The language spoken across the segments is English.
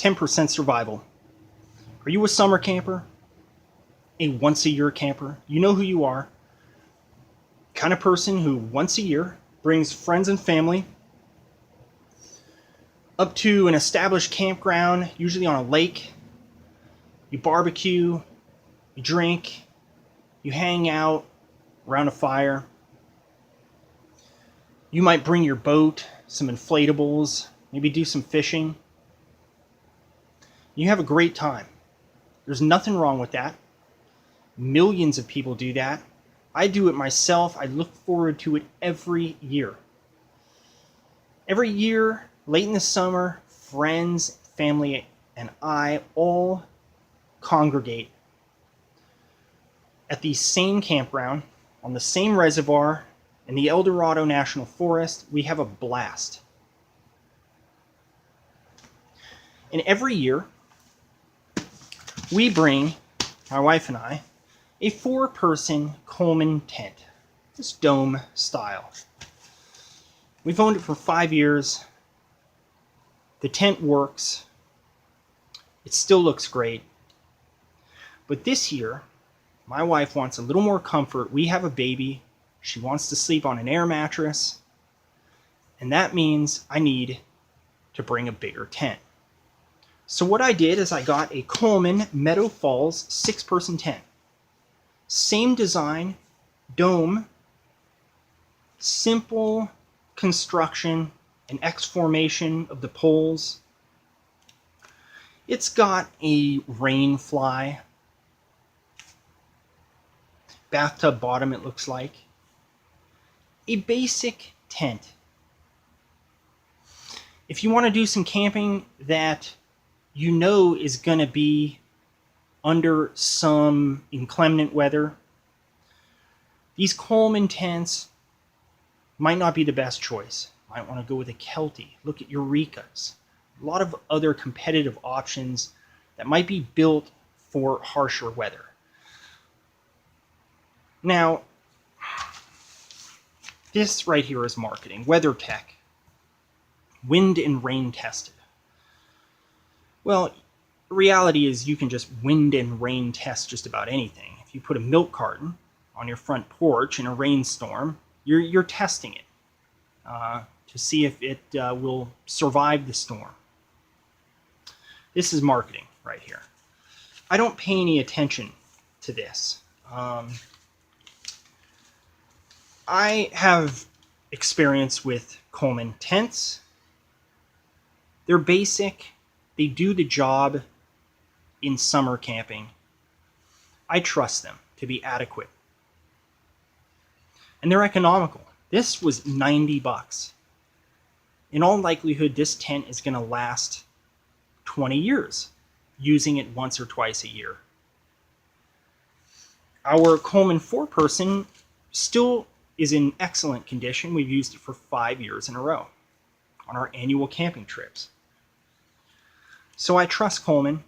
10% survival. Are you a summer camper? A once-a-year camper? You know who you are. Kind of person who once a year brings friends and family up to an established campground, usually on a lake. You barbecue, you drink, you hang out around a fire. You might bring your boat, some inflatables, maybe do some fishing. You have a great time. There's nothing wrong with that. Millions of people do that. I do it myself. I look forward to it every year. Every year, late in the summer, friends, family, and I all congregate at the same campground, on the same reservoir, in the El Dorado National Forest. We have a blast. And every year, we bring, my wife and I, a 4-person Coleman tent, this dome style. We've owned it for 5 years. The tent works. It still looks great. But this year, my wife wants a little more comfort. We have a baby. She wants to sleep on an air mattress. And that means I need to bring a bigger tent. So what I did is I got a Coleman Meadow 6-person tent. Same design, dome, simple construction, an X formation of the poles. It's got a rain fly, bathtub bottom it looks like. A basic tent. If you want to do some camping that you know is going to be under some inclement weather, these Coleman tents might not be the best choice. Might want to go with a Kelty. Look at Eurekas. A lot of other competitive options that might be built for harsher weather. Now, this right here is marketing. WeatherTech. Wind and rain tested. Well, the reality is you can just wind and rain test just about anything. If you put a milk carton on your front porch in a rainstorm, you're testing it to see if it will survive the storm. This is marketing right here. I don't pay any attention to this. I have experience with Coleman tents. They're basic. They do the job in summer camping. I trust them to be adequate. And they're economical. This was $90. In all likelihood, this tent is going to last 20 years, using it once or twice a year. Our Coleman 4-person still is in excellent condition. We've used it for 5 years in a row on our annual camping trips. So I trust Coleman.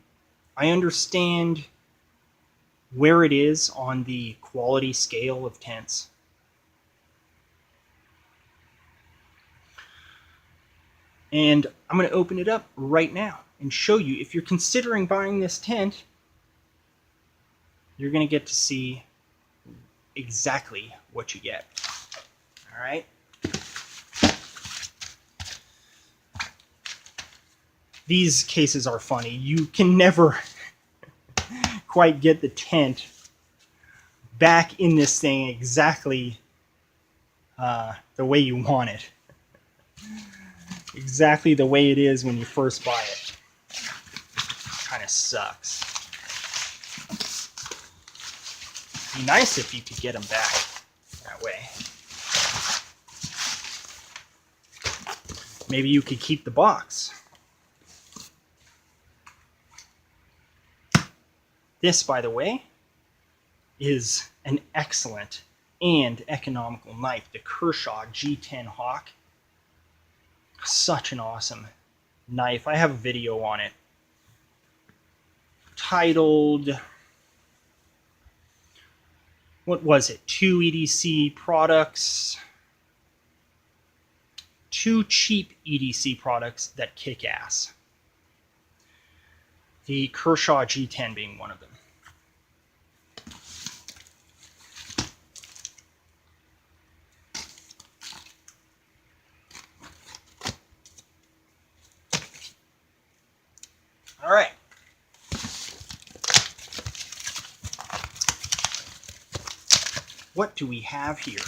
I understand where it is on the quality scale of tents. And I'm going to open it up right now and show you, if you're considering buying this tent, you're going to get to see exactly what you get. All right? These cases are funny. You can never quite get the tent back in this thing exactly the way you want it. Exactly the way it is when you first buy it. Kind of sucks. It'd be nice if you could get them back that way. Maybe you could keep the box. This, by the way, is an excellent and economical knife, the Kershaw G10 Hawk. Such an awesome knife. I have a video on it titled, what was it? 2 EDC products, 2 cheap EDC products that kick ass. The Kershaw G10 being one of them. All right. What do we have here?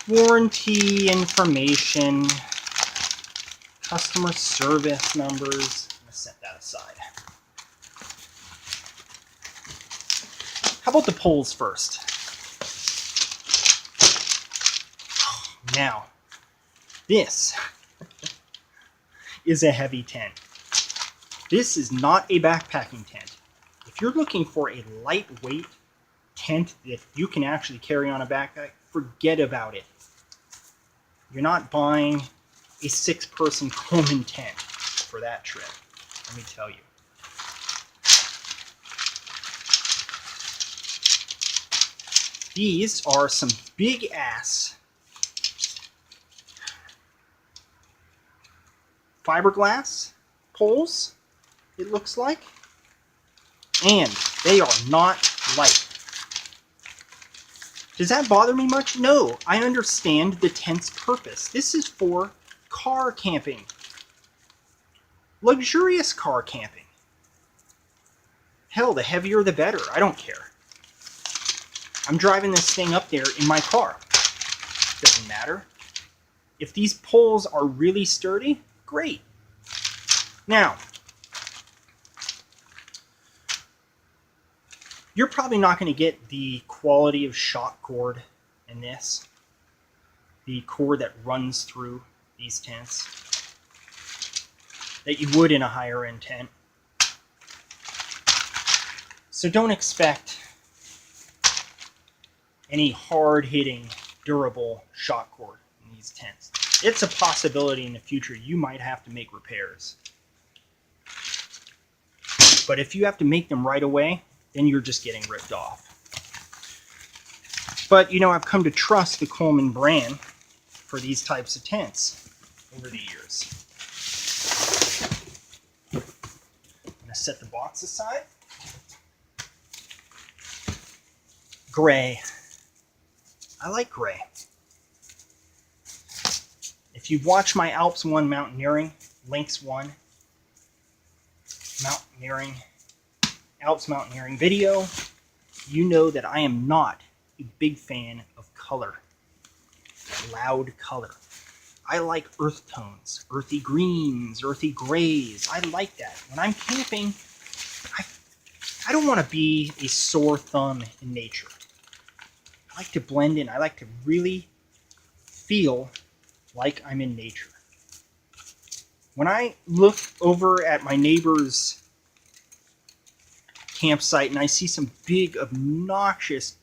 Warranty information, customer service numbers. I'm going to set that aside. How about the poles first? Now, this is a heavy tent. This is not a backpacking tent. If you're looking for a lightweight tent that you can actually carry on a backpack, forget about it. You're not buying a 6-person Coleman tent for that trip, let me tell you. These are some big ass fiberglass poles, it looks like, and they are not light. Does that bother me much? No, I understand the tent's purpose. This is for car camping, luxurious car camping. Hell, the heavier the better, I don't care. I'm driving this thing up there in my car. Doesn't matter. If these poles are really sturdy, great. Now, you're probably not going to get the quality of shock cord in this. The cord that runs through these tents that you would in a higher end tent. So don't expect any hard-hitting, durable shock cord in these tents. It's a possibility in the future you might have to make repairs. But if you have to make them right away, then you're just getting ripped off. But, you know, I've come to trust the Coleman brand for these types of tents over the years. I'm going to set the box aside. Gray. I like gray. If you've watched my Alps 1 mountaineering, Lynx 1 mountaineering, Alps mountaineering video, you know that I am not a big fan of color, loud color. I like earth tones, earthy greens, earthy grays. I like that. When I'm camping, I don't want to be a sore thumb in nature. I like to blend in. I like to really feel like I'm in nature. When I look over at my neighbor's campsite and I see some big, obnoxious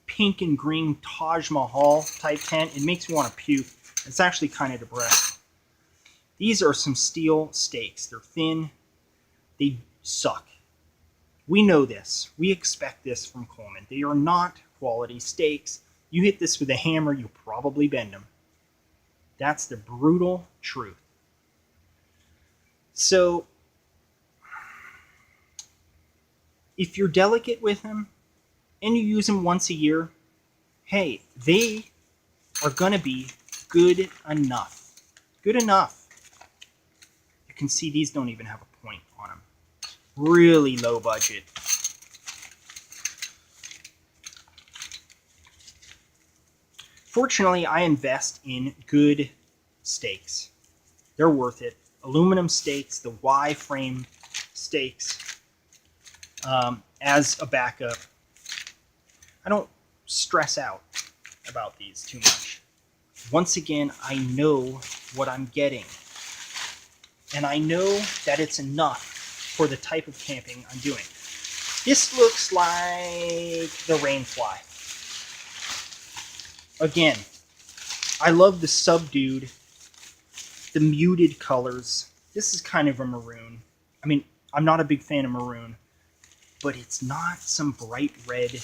pink and green Taj Mahal type tent, it makes me want to puke. It's actually kind of depressing. These are some steel stakes. They're thin. They suck. We know this. We expect this from Coleman. They are not quality stakes. You hit this with a hammer, you'll probably bend them. That's the brutal truth. So, if you're delicate with them and you use them once a year, hey, they are going to be good enough. Good enough. You can see these don't even have a point on them. Really low budget. Fortunately, I invest in good stakes. They're worth it. Aluminum stakes, the Y-frame stakes, as a backup. I don't stress out about these too much. Once again, I know what I'm getting. And I know that it's enough for the type of camping I'm doing. This looks like the rainfly. Again, I love the subdued, the muted colors. This is kind of a maroon. I mean, I'm not a big fan of maroon, but it's not some bright red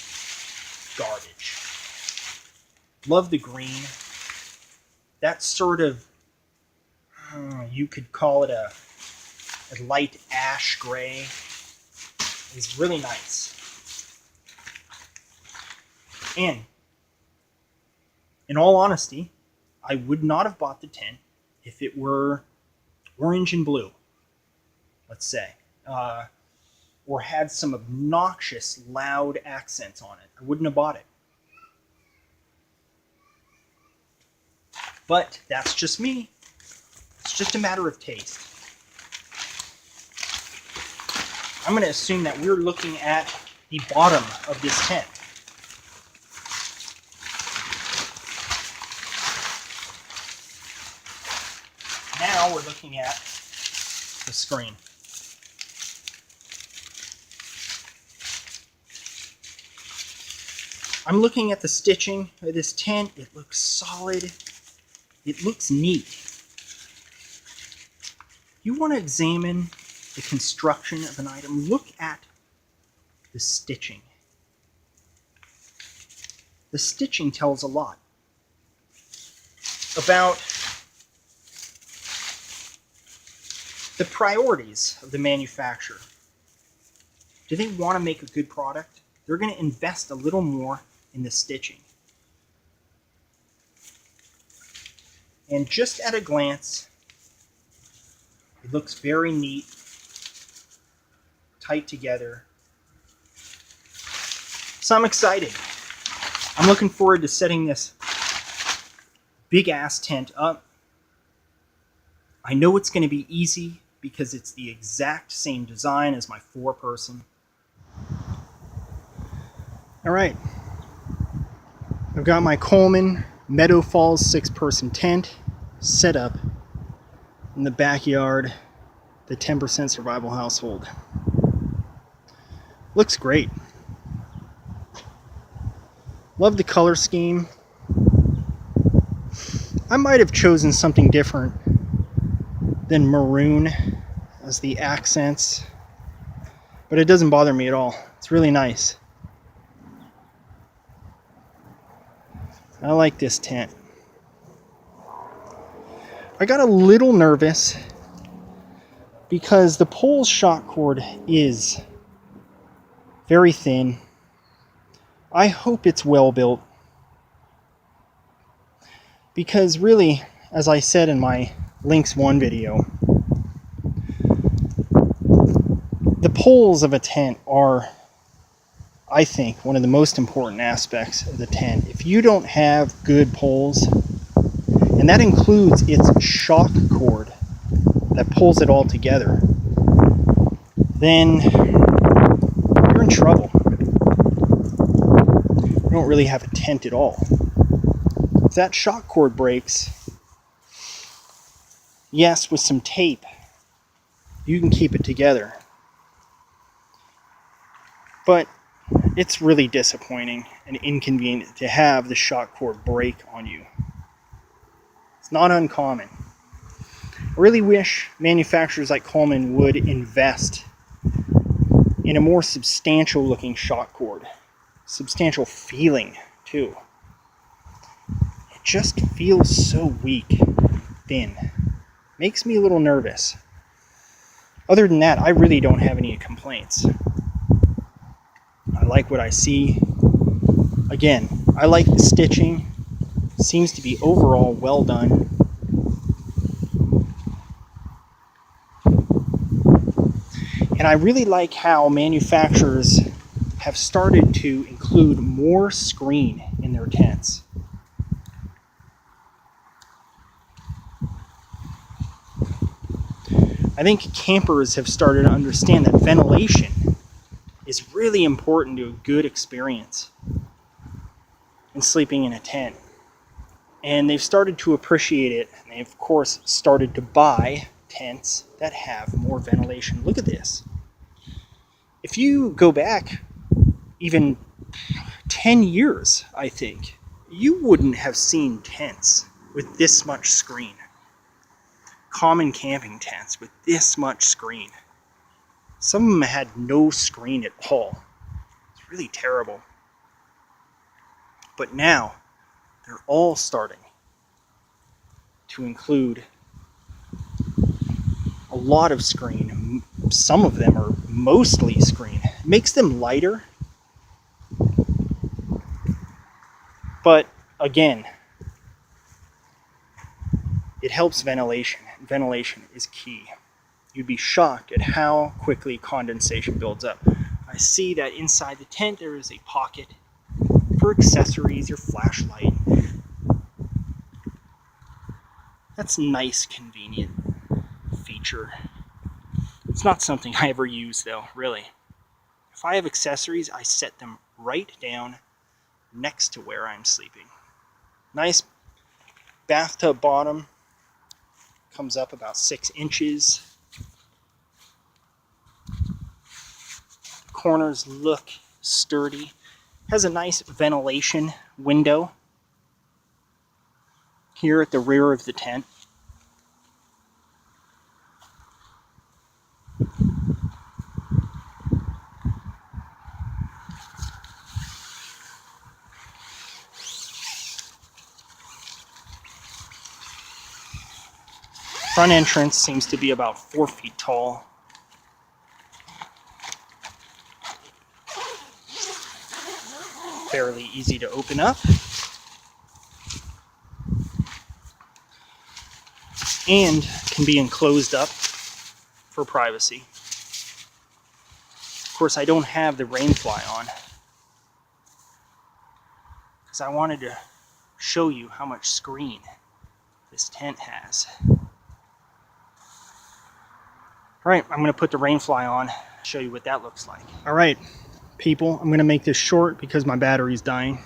garbage. Love the green. that sort of, you could call it a light ash gray, is really nice. And in all honesty, I would not have bought the tent if it were orange and blue, let's say, or had some obnoxious loud accents on it. I wouldn't have bought it. But that's just me. It's just a matter of taste. I'm going to assume that we're looking at the bottom of this tent. Now we're looking at the screen. I'm looking at the stitching of this tent. It looks solid. It looks neat. You want to examine the construction of an item, look at the stitching. The stitching tells a lot about the priorities of the manufacturer. Do they want to make a good product? They're going to invest a little more in the stitching. And just at a glance, it looks very neat, tight together. So I'm excited. I'm looking forward to setting this big ass tent up. I know it's going to be easy because it's the exact same design as my 4-person. All right. I've got my Coleman Meadow Falls 6-person tent set up in the backyard, the 10% survival household. Looks great. Love the color scheme. I might have chosen something different than maroon as the accents, but it doesn't bother me at all. It's really nice. I like this tent. I got a little nervous because the pole's shock cord is very thin. I hope it's well built, because really, as I said in my Links 1 video, the poles of a tent are, I think, one of the most important aspects of the tent. If you don't have good poles, and that includes its shock cord that pulls it all together, then you're in trouble. You don't really have a tent at all. If that shock cord breaks, yes, with some tape, you can keep it together. But it's really disappointing and inconvenient to have the shock cord break on you. It's not uncommon. I really wish manufacturers like Coleman would invest in a more substantial looking shock cord. Substantial feeling, too. It just feels so weak, thin. Makes me a little nervous. Other than that, I really don't have any complaints. I like what I see. Again, I like the stitching. Seems to be overall well done. And I really like how manufacturers have started to include more screen in their tents. I think campers have started to understand that ventilation is really important to a good experience in sleeping in a tent. And they've started to appreciate it. And they, of course, started to buy tents that have more ventilation. Look at this. If you go back even 10 years, I think, you wouldn't have seen tents with this much screen. Common camping tents with this much screen. Some of them had no screen at all. It's really terrible. But now, they're all starting to include a lot of screen. Some of them are mostly screen. It makes them lighter, but again, it helps ventilation. Ventilation is key. You'd be shocked at how quickly condensation builds up. I see that inside the tent there is a pocket for accessories, your flashlight. That's a nice, convenient feature. It's not something I ever use though, really. If I have accessories, I set them right down next to where I'm sleeping. Nice bathtub bottom, comes up about 6 inches. Corners look sturdy. Has a nice ventilation window here at the rear of the tent. Front entrance seems to be about 4 feet tall. Fairly easy to open up. And can be enclosed up for privacy. Of course, I don't have the rainfly on because I wanted to show you how much screen this tent has. Alright, I'm going to put the rainfly on, show you what that looks like. Alright, people, I'm going to make this short because my battery's dying.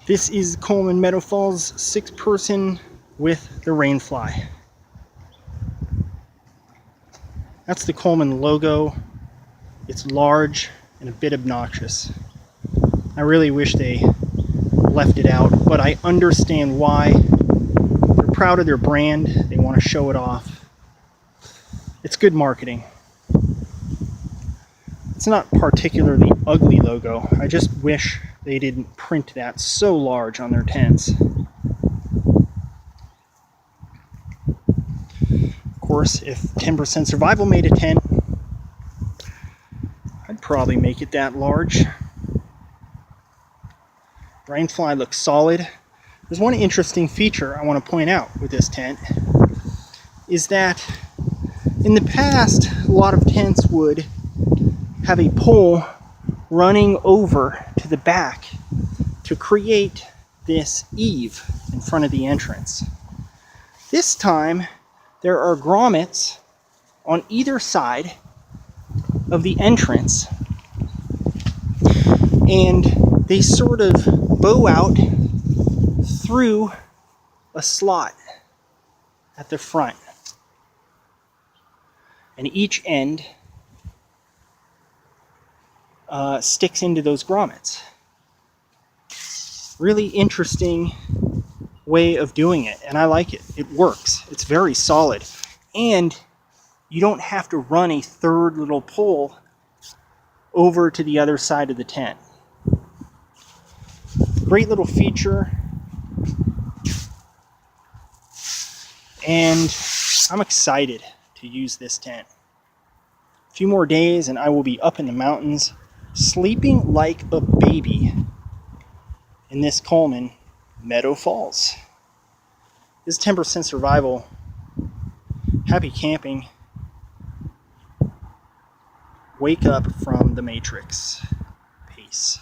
This is Coleman Meadow Falls 6-person with the rainfly. That's the Coleman logo. It's large and a bit obnoxious. I really wish they left it out, but I understand why. They're proud of their brand. They want to show it off. It's good marketing. It's not particularly ugly logo. I just wish they didn't print that so large on their tents. Of course, if 10% Survival made a tent, I'd probably make it that large. Rainfly looks solid. There's one interesting feature I want to point out with this tent, is that in the past, a lot of tents would have a pole running over to the back to create this eave in front of the entrance. This time, there are grommets on either side of the entrance, and they sort of bow out through a slot at the front. And each end sticks into those grommets. Really interesting way of doing it, and I like it. It works. It's very solid. And you don't have to run a third little pole over to the other side of the tent. Great little feature. And I'm excited to use this tent. A few more days and I will be up in the mountains, sleeping like a baby in this Coleman Meadow Falls. This is 10% Survival. Happy camping. Wake up from the Matrix. Peace.